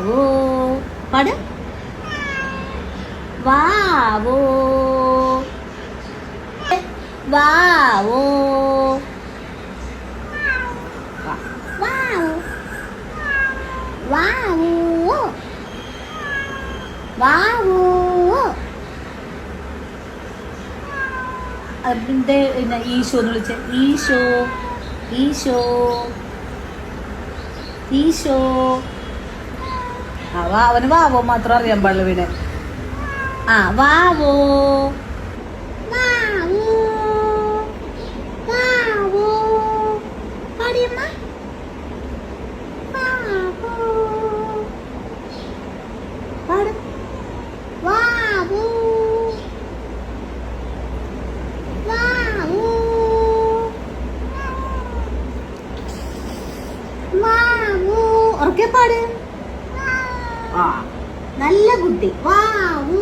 വാവോ പാട്. വാവോ വാവോ വാവോ വാവോ വാവോ. അതിൻ്റെ ഈശോ എന്ന് വിളിച്ച ഈശോ ഈശോ ഈശോ. അവന് വാവോ മാത്രം അറിയാൻ പാടില്ല വീട്. വാവോ വാവോ വാവോ പാടിയമ്മ. വാവോ പാട്. വാവോ വാവോ വാവോ ഉറക്കെ പാട്. നല്ല കുട്ടി. വാവോ